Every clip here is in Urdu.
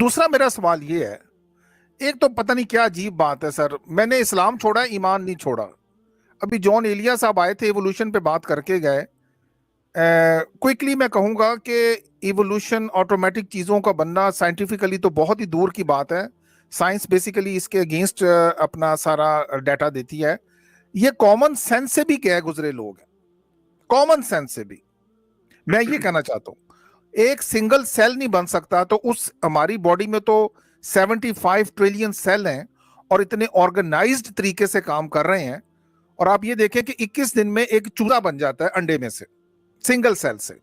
دوسرا میرا سوال یہ ہے، ایک تو پتہ نہیں کیا عجیب بات ہے سر، میں نے اسلام چھوڑا ایمان نہیں چھوڑا. ابھی جون ایلیا صاحب آئے تھے ایوولوشن پہ بات کر کے گئے. کوئکلی میں کہوں گا کہ ایوولوشن آٹومیٹک چیزوں کا بننا سائنٹیفکلی تو بہت ہی دور کی بات ہے. سائنس بیسیکلی اس کے اگینسٹ اپنا سارا ڈیٹا دیتی ہے. یہ کامن سینس سے بھی گئے گزرے لوگ ہیں، کامن سینس سے بھی. میں یہ کہنا چاہتا ہوں ایک سنگل سیل نہیں بن سکتا، تو اس ہماری باڈی میں تو 75 ٹریلین سیل ہیں اور اتنے آرگنائزڈ طریقے سے کام کر رہے ہیں. اور آپ یہ دیکھیں کہ 21 دن میں ایک چوزا بن جاتا ہے انڈے میں سے، سنگل سیل سے.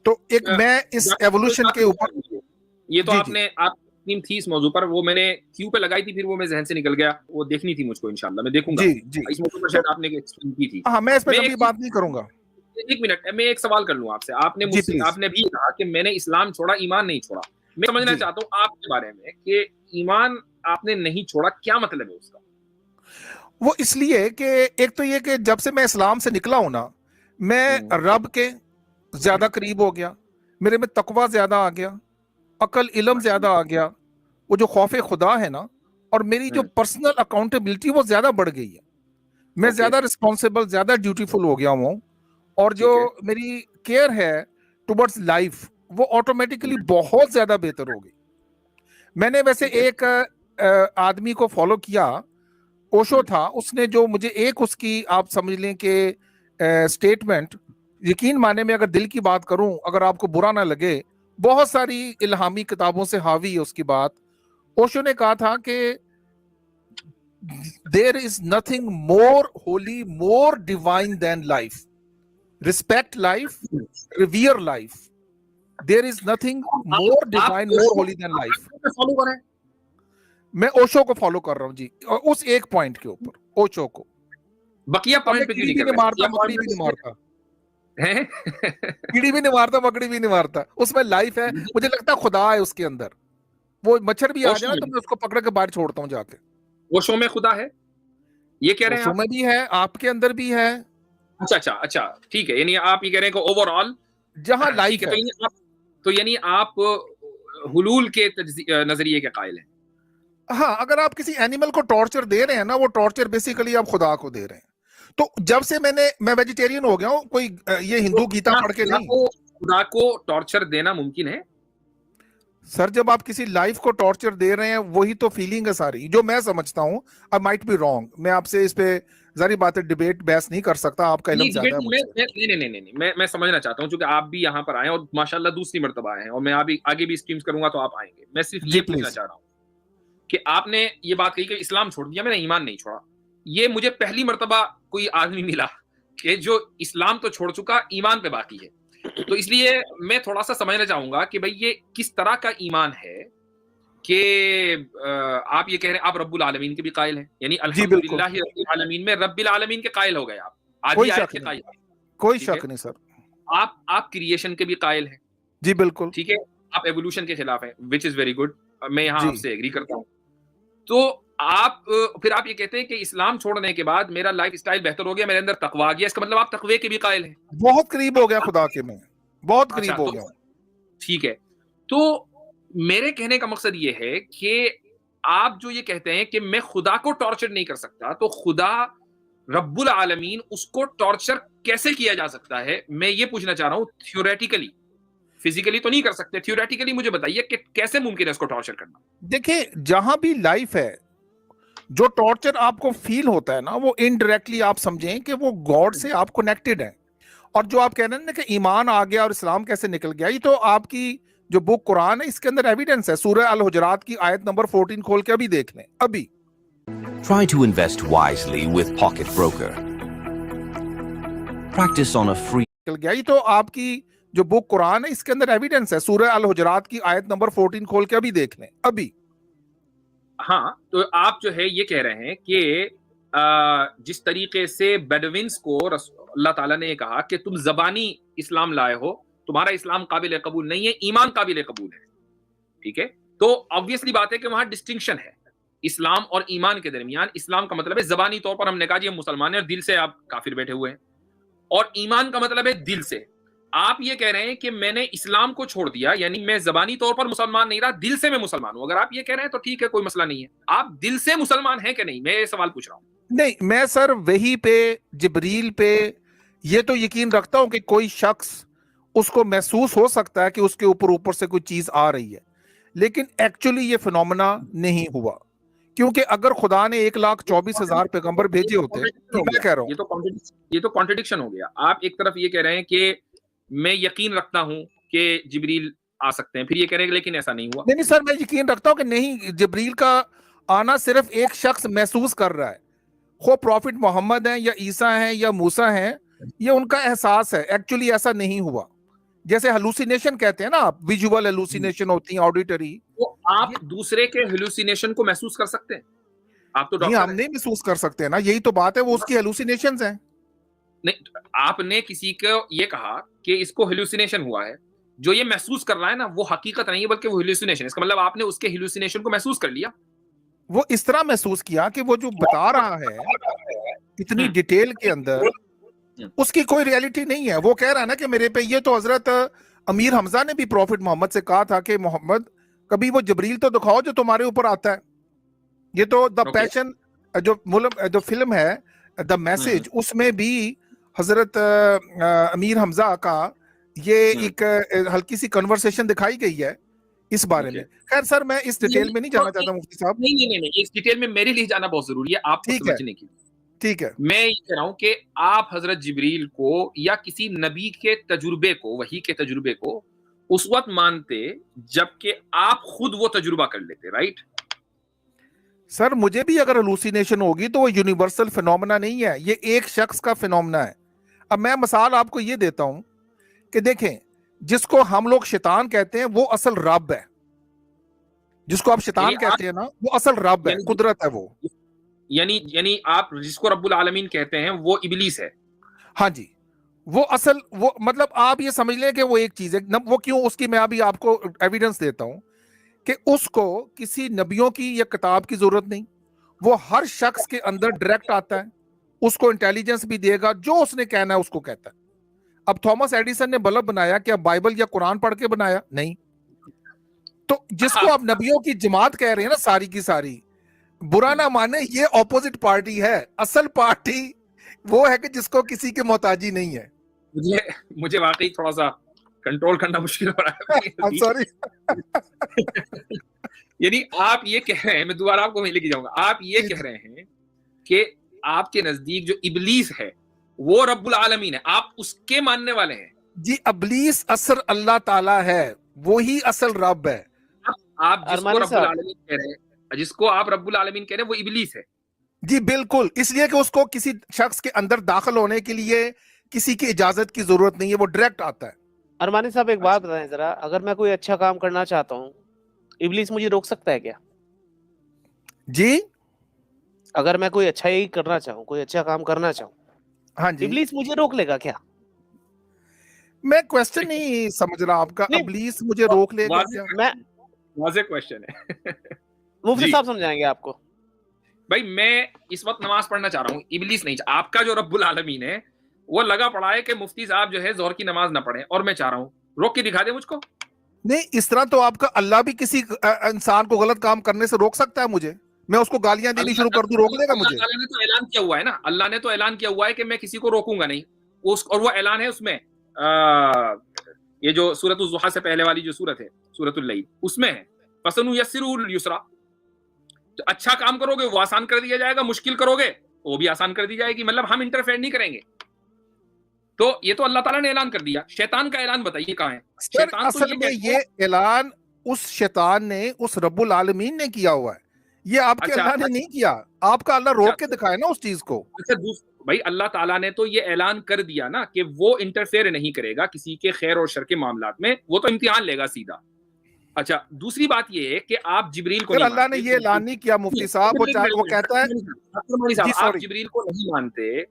تو ایک میں اس ایوولوشن کے اوپر یہ تو آپ نے تھی اس موضوع پر، وہ میں نے کیو پہ لگائی تھی، پھر وہ میں ذہن سے نکل گیا، وہ دیکھنی تھی مجھ کو. انشاءاللہ میں دیکھوں گا اس موضوع پر، شاید آپ نے ایکسپلین کی تھی. ہاں میں اس پہ کبھی بات نہیں کروں گا. ایک منٹ میں ایک سوال کر لوں آپ سے. آپ نے بھی کہا کہ میں نے اسلام چھوڑا ایمان نہیں چھوڑا. میں سمجھنا چاہتا ہوں آپ کے بارے میں کہ ایمان آپ نے نہیں چھوڑا، کیا مطلب ہے اس کا؟ وہ اس لیے کہ ایک تو یہ کہ جب سے میں اسلام سے نکلا ہوں نا، میں رب کے زیادہ قریب ہو گیا، میرے میں تقوی زیادہ آ گیا، عقل علم زیادہ آ گیا، وہ جو خوف خدا ہے نا، اور میری جو پرسنل اکاؤنٹیبلٹی وہ زیادہ بڑھ گئی ہے. میں زیادہ رسپانسیبل، زیادہ ڈیوٹیفل ہو گیا ہوں. اور جو میری کیئر ہے ٹوورڈز لائف وہ آٹومیٹکلی بہت زیادہ بہتر ہو گئی. میں نے ویسے ایک آدمی کو فالو کیا، اوشو تھا، اس نے جو مجھے ایک اس کی آپ سمجھ لیں کہ سٹیٹمنٹ، یقین مانے میں اگر دل کی بات کروں، اگر آپ کو برا نہ لگے، بہت ساری الہامی کتابوں سے حاوی ہے اس کی بات. اوشو نے کہا تھا کہ there is nothing more holy, more divine than life. Respect life, revere life. There is nothing more divine, more holy than life. میں اوشو کو فالو کر رہا ہوں جی، اس ایک پوائنٹ کے اوپر اوشو کو. بقیہ پوائنٹ پہ کیوں نہیں کر رہے؟ مارتا مکڑی بھی نہیں مارتا، کیڑی بھی نہیں مارتا، مکڑی بھی نہیں مارتا. اس میں لائف ہے. مجھے لگتا ہے خدا ہے اس کے اندر. وہ مچھر بھی آ جائے تو میں اس کو پکڑ کے باہر چھوڑتا ہوں جا کے. اوشو میں خدا ہے، یہ کہہ رہے ہیں؟ اوشو میں بھی ہے، آپ کے اندر بھی ہے. اچھا ٹھیک ہے. یعنی آپ یہ کہہ رہے ہیں کہ اوور آل جہاں لائف ہے، تو یعنی آپ حلول کے نظریے کے قائل ہیں. ہاں، اگر آپ کسی اینیمل کو ٹارچر دے رہے ہیں نا، وہ ٹارچر بیسیکلی آپ خدا کو دے رہے ہیں. تو جب سے میں ویجیٹیرین ہو گیا ہوں، کوئی یہ ہندو گیتا پڑھ کے نہیں. خدا کو ٹارچر دینا ممکن ہے سر؟ جب آپ کسی لائف کو ٹارچر دے رہے ہیں، وہی تو فیلنگ ہے ساری، جو میں سمجھتا ہوں. I might be wrong. میں آپ سے اس پہ ظاہری بات ہے ڈیبیٹ بحث نہیں کر سکتا، آپ کا علم زیادہ ہے مجھ سے. نہیں، میں سمجھنا چاہتا ہوں، چونکہ آپ بھی یہاں پر آئے اور ماشاءاللہ دوسری مرتبہ آئے ہیں، اور میں آگے بھی اسٹریمز کروں گا تو آپ آئیں گے. میں صرف یہ پوچھنا چاہ رہا ہوں کہ آپ نے یہ بات کہی کہ اسلام چھوڑ دیا، میں نے ایمان نہیں چھوڑا. یہ مجھے پہلی مرتبہ کوئی آدمی ملا کہ جو اسلام تو چھوڑ چکا، ایمان پہ باقی ہے. تو اس لیے میں تھوڑا سا سمجھنا چاہوں گا کہ بھئی یہ کس طرح کا ایمان ہے کہ آپ یہ کہہ رہے ہیں آپ رب العالمین کے بھی قائل ہیں، یعنی الحمدللہ رب العالمین میں رب العالمین کے قائل ہو گئے آپ. کوئی شک نہیں، کوئی شک نہیں سر. آپ کریشن کے بھی قائل ہیں. جی بالکل ٹھیک ہے. آپ ایوولوشن کے خلاف ہیں، وچ از ویری گڈ. میں یہاں آپ سے ایگری کرتا ہوں. تو پھر آپ یہ کہتے ہیں کہ اسلام چھوڑنے کے بعد میرا لائف اسٹائل بہتر ہو گیا، میرے اندر تقویٰ آ گیا. اس کا مطلب آپ تقوی کے بھی قائل ہیں. بہت قریب ہو گیا خدا کے، میں بہت قریب ہو گیا. ٹھیک ہے. تو میرے کہنے کا مقصد یہ ہے کہ آپ جو یہ کہتے ہیں کہ میں خدا کو ٹارچر نہیں کر سکتا، تو خدا رب العالمین اس کو ٹارچر کیسے کیا جا سکتا ہے؟ میں یہ پوچھنا چاہ رہا ہوں. تھیوریٹیکلی، فزیکلی تو نہیں کر سکتے، تھیوریٹیکلی مجھے بتائیے کہ کیسے ممکن ہے اس کو ٹارچر کرنا؟ دیکھیں، جہاں بھی لائف ہے، جو ٹارچر آپ کو فیل ہوتا ہے نا، وہ انڈائریکٹلی آپ سمجھیں کہ وہ گاڈ سے آپ کنیکٹڈ ہیں. اور جو آپ کہہ رہے ہیں نا کہ ایمان آ گیا اور اسلام کیسے نکل گیا، یہ تو آپ کی جو بک قرآن ہے اس کے اندر ایویڈنس ہے. سورہ الحجرات کی آیت نمبر 14 کھول کے ابھی دیکھ لیں. ابھی Try to invest wisely with Pocket Broker. Practice on a free نکل گیا. یہ تو آپ کی جو بک قرآن ہے اس کے اندر ایویڈنس ہے. سورہ الحجرات کی آیت نمبر 14 کھول کے ابھی دیکھ لیں. ابھی ہاں، تو آپ جو ہے یہ کہہ رہے ہیں کہ جس طریقے سے بیڈوینس کو اللہ تعالیٰ نے یہ کہا کہ تم زبانی اسلام لائے ہو، تمہارا اسلام قابل قبول نہیں ہے، ایمان قابل قبول ہے. ٹھیک ہے. تو آبویسلی بات ہے کہ وہاں ڈسٹنکشن ہے اسلام اور ایمان کے درمیان. اسلام کا مطلب ہے زبانی طور پر ہم نے کہا جی ہم مسلمان ہیں اور دل سے آپ کافر بیٹھے ہوئے ہیں، اور ایمان کا مطلب ہے دل سے آپ یہ کہہ رہے ہیں کہ میں نے اسلام کو چھوڑ دیا، یعنی میں زبانی طور پر مسلمان نہیں رہا، دل سے میں مسلمان ہوں. اگر آپ یہ کہہ رہے ہیں تو ٹھیک ہے، کوئی مسئلہ نہیں ہے. آپ دل سے مسلمان ہیں کہ نہیں، میں یہ سوال پوچھ رہا ہوں. نہیں، میں سر وہی پہ، جبریل پہ یہ تو یقین رکھتا ہوں کہ کوئی شخص اس کو محسوس ہو سکتا ہے کہ اس کے اوپر سے کوئی چیز آ رہی ہے، لیکن ایکچولی یہ فنومنا نہیں ہوا. کیونکہ اگر خدا نے 1,24,000 پیغمبر بھیجے ہوتے، میں کہہ رہا ہوں یہ تو کانٹرڈکشن ہو گیا. آپ ایک طرف یہ کہہ رہے ہیں کہ میں یقین رکھتا ہوں کہ جبریل آ سکتے ہیں، پھر یہ کہہ رہے ہیں لیکن ایسا نہیں ہوا. نہیں سر، میں یقین رکھتا ہوں کہ نہیں، جبریل کا آنا صرف ایک شخص محسوس کر رہا ہے، خو پروفٹ محمد ہیں یا عیسیٰ ہیں یا موسیٰ ہیں، یہ ان کا احساس ہے. ایکچولی ایسا نہیں ہوا. جیسے ہلوسینیشن کہتے ہیں نا آپ، ویژول ہلوسینیشن ہوتی ہیں، آڈیٹری. تو آپ دوسرے کے ہلوسینیشن کو محسوس کر سکتے ہیں؟ آپ تو نہیں، ڈاکٹر ہم نہیں محسوس کر سکتے نا، یہی تو بات ہے، وہ اس کی ہلوسینیشنز ہیں. نہیں، آپ نے کسی کو یہ کہا کہ اس کو ہلوسینیشن ہوا ہے، جو یہ محسوس کر رہا ہے نا وہ حقیقت نہیں ہے بلکہ وہ ہلوسینیشن ہے. اس کا مطلب آپ نے اس کے ہلوسینیشن کو محسوس کر لیا. وہ اس طرح محسوس کیا کہ وہ جو بتا رہا ہے اتنی ڈیٹیل کے اندر، اس کی کوئی ریالٹی نہیں ہے. وہ کہہ رہا ہے نا کہ میرے پہ، یہ تو حضرت امیر حمزہ نے بھی پروفٹ محمد سے کہا تھا کہ محمد کبھی وہ جبریل تو دکھاؤ جو تمہارے اوپر آتا ہے. یہ تو دا پیشن جو فلم ہے دا میسج، اس میں بھی حضرت امیر حمزہ کا یہ ایک ہلکی سی کنورسیشن دکھائی گئی ہے اس بارے میں. خیر سر، میں اس ڈیٹیل میں نہیں جانا چاہتا مفتی صاحب. نہیں، اس ڈیٹیل میں میرے لیے جانا بہت ضروری ہے آپ کو سمجھنے کے لیے. ٹھیک ہے، میں یہ کہہ رہا ہوں کہ آپ حضرت جبریل کو یا کسی نبی کے تجربے کو، وحی کے تجربے کو اس وقت مانتے جبکہ آپ خود وہ تجربہ کر لیتے، رائٹ؟ سر مجھے بھی اگر ہلوسینیشن ہوگی تو وہ یونیورسل فینومنا نہیں ہے، یہ ایک شخص کا فینومنا ہے. اب میں مثال آپ کو یہ دیتا ہوں کہ دیکھیں، جس کو ہم لوگ شیطان کہتے ہیں وہ اصل رب ہے. جس کو آپ شیطان کہتے ہیں نا، وہ اصل رب ہے، قدرت ہے وہ. یعنی آپ جس کو رب العالمین کہتے ہیں وہ ابلیس ہے. ہاں جی، وہ اصل، وہ مطلب آپ یہ سمجھ لیں کہ وہ ایک چیز ہے. وہ کیوں، اس کی میں ابھی آپ کو ایویڈنس دیتا ہوں کہ اس کو کسی نبیوں کی یا کتاب کی ضرورت نہیں. وہ ہر شخص کے اندر ڈائریکٹ آتا ہے، اس کو انٹیلیجنس بھی دے گا، جو اس نے کہنا ہے اس کو کہتا ہے. اب تھامس ایڈیسن نے بلب بنایا، کیا بائبل یا قرآن پڑھ کے بنایا؟ نہیں. تو جس کو آپ نبیوں کی جماعت کہہ رہے ہیں نا ساری کی ساری، برا نہ مانے، یہ اپوزٹ پارٹی ہے. اصل پارٹی وہ ہے کہ جس کو کسی کے محتاجی نہیں ہے. مجھے واقعی تھوڑا سا کنٹرول کرنا مشکل ہو رہا ہے. سوری. یعنی آپ یہ کہہ رہے ہیں، میں دوبارہ آپ کو لے کے جاؤں گا، آپ یہ کہہ رہے ہیں کہ آپ کے نزدیک جو ابلیس ہے وہ رب العالمین ہے، آپ اس کے ماننے والے ہیں. جی، ابلیس اصل اللہ تعالیٰ ہے، وہی اصل رب ہے. آپ جس کو رب العالمین کہہ رہے ہیں، جس کو آپ رب العالمین کہہ رہے ہیں وہ ابلیس ہے. جی بالکل، اس لیے کہ اس کو کسی شخص کے اندر داخل ہونے کے لیے کسی کی اجازت کی ضرورت نہیں ہے، وہ ڈائریکٹ آتا ہے. ارمانی صاحب ایک بات بتائیں ذرا، اگر میں کوئی اچھا کام کرنا چاہتا ہوں، ابلیس مجھے روک سکتا ہے کیا؟ جی، اگر میں کوئی اچھا ہی کرنا چاہوں، کوئی اچھا کام کرنا چاہوں، ہاں جی، ابلیس مجھے روک لے گا کیا؟ میں کوسچن نہیں سمجھ رہا آپ کا. ابلیس مجھے روک لے گا کیا؟ میں واضح کوسچن ہے. مفتی صاحب سمجھائیں گے آپ کو. بھائی میں اس وقت نماز پڑھنا چاہ رہا ہوں، ابلیس نہیں. آپ کا جو رب العالمین ہے وہ لگا پڑا ہے کہ مفتی صاحب جو ہے ظہر کی نماز نہ پڑھیں، اور میں چاہ رہا ہوں روک کے دکھا دیں مجھ کو. نہیں، اس طرح تو آپ کا اللہ بھی کسی انسان کو غلط کام کرنے سے روک سکتا ہے مجھے. میں اس کو گالیاں دینی شروع کر دوں، روک لے گا مجھے؟ اللہ نے تو اعلان کیا ہوا ہے نا، اللہ نے تو اعلان کیا ہوا ہے کہ میں کسی کو روکوں گا نہیں. اور وہ اعلان ہے اس میں، یہ جو سورۃ الضحیٰ سے پہلے والی جو سورت ہے، سورۃ اللیل، اس میں ہے فَسَنُيَسِّرُهُ لِلْيُسْرَىٰ. تو اچھا کام کرو گے وہ آسان کر دیا جائے گا، مشکل کرو گے وہ بھی آسان کر دی جائے گی. مطلب ہم انٹرفیئر نہیں کریں گے. تو یہ تو اللہ تعالیٰ نے اعلان کر دیا. شیطان کا اعلان بتائیے کہاں ہے؟ شیطان تو اصل میں یہ اعلان اس شیطان نے، اس رب العالمین نے کیا ہوا ہے، یہ آپ کے اللہ نے نہیں کیا. آپ کا اللہ روک کے دکھائے نا اس چیز کو. بھائی اللہ تعالیٰ نے تو یہ اعلان کر دیا نا کہ وہ انٹرفیئر نہیں کرے گا کسی کے خیر اور شر کے معاملات میں، وہ تو امتحان لے گا سیدھا. اچھا، دوسری بات یہ ہے کہ آپ جبریل کو اللہ نے یہ اعلان نہیں کیا مفتی صاحب. وہ کہتا ہے آپ جبریل کو نہیں مانتے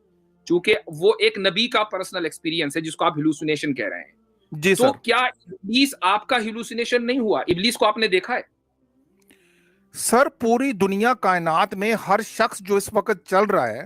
چونکہ وہ ایک نبی کا پرسنل ایکسپیرینس ہے جس کو آپ ہلوسینیشن کہہ رہے ہیں. جی تو کیا ابلیس آپ کا ہلوسینیشن نہیں ہوا؟ ابلیس کو آپ نے دیکھا ہے؟ سر پوری دنیا کائنات میں ہر شخص جو اس وقت چل رہا ہے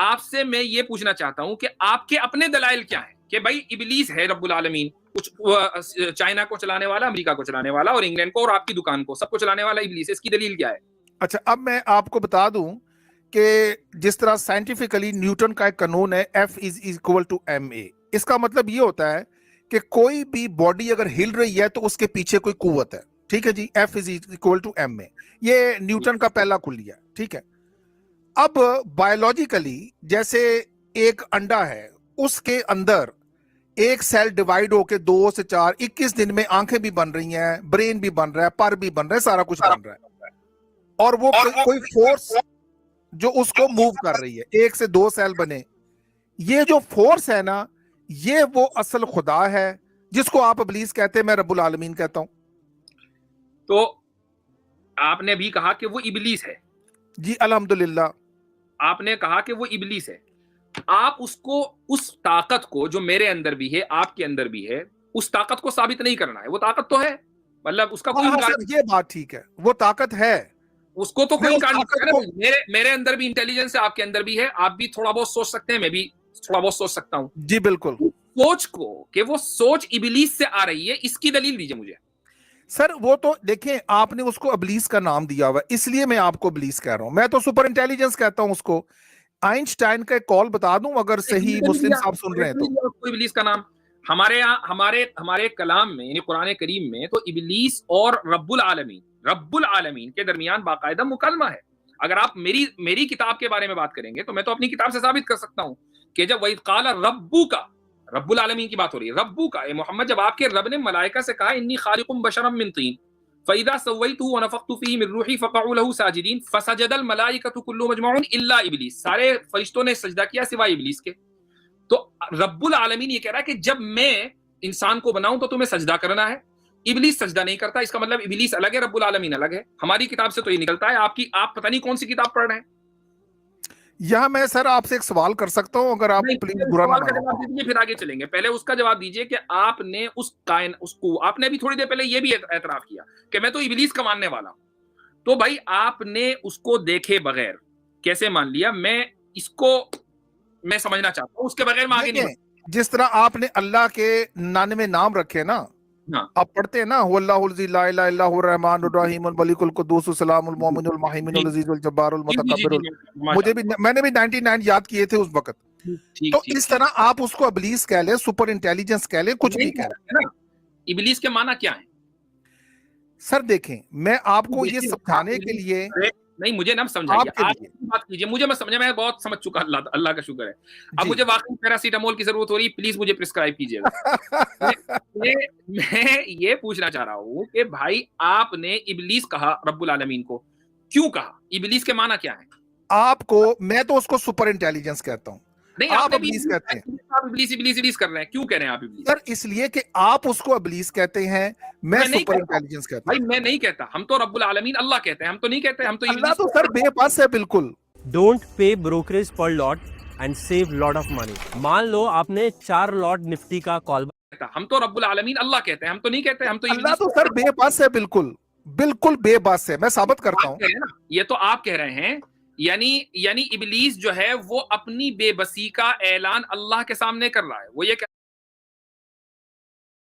آپ سے میں یہ پوچھنا چاہتا ہوں کہ آپ کے اپنے دلائل کیا ہیں کہ بھائی ابلیس ہے رب العالمین، کچھ چائنا کو چلانے والا، امریکہ کو چلانے والا، اور انگلینڈ کو اور آپ کی دکان کو، سب کو چلانے والا ابلیس ہے، اس کی دلیل کیا ہے؟ اچھا اب میں آپ کو بتا دوں کہ جس طرح سائنٹیفکلی نیوٹن کا ایک قانون ہے F=ma، اس کا مطلب یہ ہوتا ہے کہ کوئی بھی باڈی اگر ہل رہی ہے تو اس کے پیچھے کوئی قوت ہے، ٹھیک ہے جی، F=ma، یہ نیوٹن کا پہلا کلیہ، ٹھیک ہے۔ اب بایولوجیکلی جیسے ایک انڈا ہے، اس کے اندر ایک سیل ڈیوائیڈ ہو کے 2 سے 4 21 دن میں آنکھیں بھی بن رہی ہیں، برین بھی بن رہا ہے، پر بھی بن رہا ہے، سارا کچھ بن رہا ہے، اور وہ کوئی فورس جو اس کو موو کر رہی ہے، 1 سے 2 سیل بنے، یہ جو فورس ہے نا، یہ وہ اصل خدا ہے جس کو آپ ابلیس کہتے ہیں، میں رب العالمین کہتا ہوں۔ تو آپ نے بھی کہا کہ وہ ابلیس ہے، جی الحمدللہ، آپ نے کہا کہ وہ ابلیس ہے، آپ اس کو، اس طاقت کو جو میرے اندر بھی ہے، آپ کے اندر بھی ہے، اس طاقت کو ثابت نہیں کرنا ہے، وہ طاقت تو ہے، مطلب اس کا کوئی انکار، یہ بات ٹھیک ہے، وہ طاقت ہے، اس کو تو کوئی انکار نہیں طاقت کرنا۔ میرے اندر بھی انٹیلیجنس ہے، آپ کے اندر بھی ہے، آپ بھی تھوڑا بہت سوچ سکتے ہیں، میں بھی تھوڑا بہت سوچ سکتا ہوں، جی بالکل۔ سوچ کو کہ وہ سوچ ابلیس سے آ رہی ہے، اس کی دلیل دیجیے مجھے۔ سر وہ تو دیکھیں، آپ نے اس کو ابلیس کا نام دیا ہوا ہے، اس لیے میں آپ کو ابلیس کہہ رہا ہوں، میں تو سپر انٹیلیجنس کہتا ہوں اس کو۔ آئنسٹائن کا ایک کال بتا دوں اگر صحیح مسلم صاحب سن رہے ہیں تو؟ ابلیس کا نام ہمارے یہاں ہمارے کلام میں، یعنی قرآن کریم میں، تو ابلیس اور رب العالمین کے درمیان باقاعدہ مکالمہ ہے۔ اگر آپ میری کتاب کے بارے میں بات کریں گے تو میں تو اپنی کتاب سے ثابت کر سکتا ہوں کہ جب وَإِذْ قَالَ رَبُّكَ، رب العالمین کی بات ہو رہی ہے، ربو کا، اے محمد جب آپ کے رب نے ملائکہ سے کہا انی خالق بشرا من طین فاذا سویته ونفخت فیہ من روحی فقعوا له ساجدین فسجد الملائکۃ كلهم اجمعون الا ابلیس، سارے فرشتوں نے سجدہ کیا سوائے ابلیس کے۔ تو رب العالمین یہ کہہ رہا ہے کہ جب میں انسان کو بناؤں تو تمہیں سجدہ کرنا ہے، ابلیس سجدہ نہیں کرتا، اس کا مطلب ابلیس الگ ہے، رب العالمین الگ ہے۔ ہماری کتاب سے تو یہ نکلتا ہے، آپ پتہ نہیں کون سی کتاب پڑھ رہے ہیں۔ یہاں میں سر آپ سے ایک سوال کر سکتا ہوں اگر آپ پلیز برا نہ مانیں؟ پھر آگے چلیں گے، پہلے اس کا جواب دیجئے کہ آپ نے آپ نے بھی تھوڑی دیر پہلے یہ بھی اعتراف کیا کہ میں تو ابلیس کا ماننے والا ہوں، تو بھائی آپ نے اس کو دیکھے بغیر کیسے مان لیا؟ میں سمجھنا چاہتا ہوں، اس کے بغیر میں آگے نہیں بڑھتا۔ جس طرح آپ نے اللہ کے 99 نام رکھے نا، آپ پڑھتے ہیں نا، هو اللہ الذی لا الہ الا هو الرحمن الرحیم الملک القدوس السلام المؤمن المہیمن العزیز الجبار المتکبر، مجھے بھی، میں نے بھی 99 یاد کیے تھے اس وقت۔ تو اس طرح آپ اس کو ابلیس کہہ لیں، سپر انٹیلیجنس کہہ لیں، کچھ بھی کہہ لیں۔ ابلیس کے معنی کیا ہیں؟ سر دیکھیں، میں آپ کو یہ سمجھانے کے لیے، نہیں مجھے نہ سمجھائیے، آپ بات کیجئے، مجھے میں سمجھا، میں بہت سمجھ چکا، اللہ کا شکر ہے۔ اب مجھے واقعی پیراسیٹامول کی ضرورت ہو رہی ہے، پلیز مجھے پرسکرائب کیجئے گا۔ میں یہ پوچھنا چاہ رہا ہوں کہ بھائی آپ نے ابلیس کہا رب العالمین کو، کیوں کہا؟ ابلیس کے معنی کیا ہیں؟ آپ کو، میں تو اس کو سپر انٹیلیجنس کہتا ہوں، نہیں آپ ابلیس کہتے ہیں۔ آپ ابلیس کر رہے ہیں، کیوں کہہ رہے ہیں آپ ابلیس؟ سر اس لیے کہ آپ اس کو ابلیس کہتے ہیں، میں سپر انٹیلیجنس کہتا ہوں۔ بھائی میں نہیں کہتا، ہم تو رب العالمین اللہ کہتے ہیں، ہم تو نہیں کہتے، ہم تو اللہ تو سر بے بس ہے بالکل۔ Don't pay brokerage per lot and save lot of money. مان لو آپ نے 4 لاٹ نفٹی کا کال، ہم تو رب العالمین اللہ کہتے ہیں، ہم تو نہیں کہتے، ہم تو اللہ تو سر بے بس ہے بالکل، بالکل بے بس ہے، میں ثابت کرتا ہوں۔ یہ تو آپ کہہ رہے ہیں، یعنی ابلیس جو ہے وہ اپنی بے بسی کا اعلان اللہ کے سامنے کر رہا ہے، وہ یہ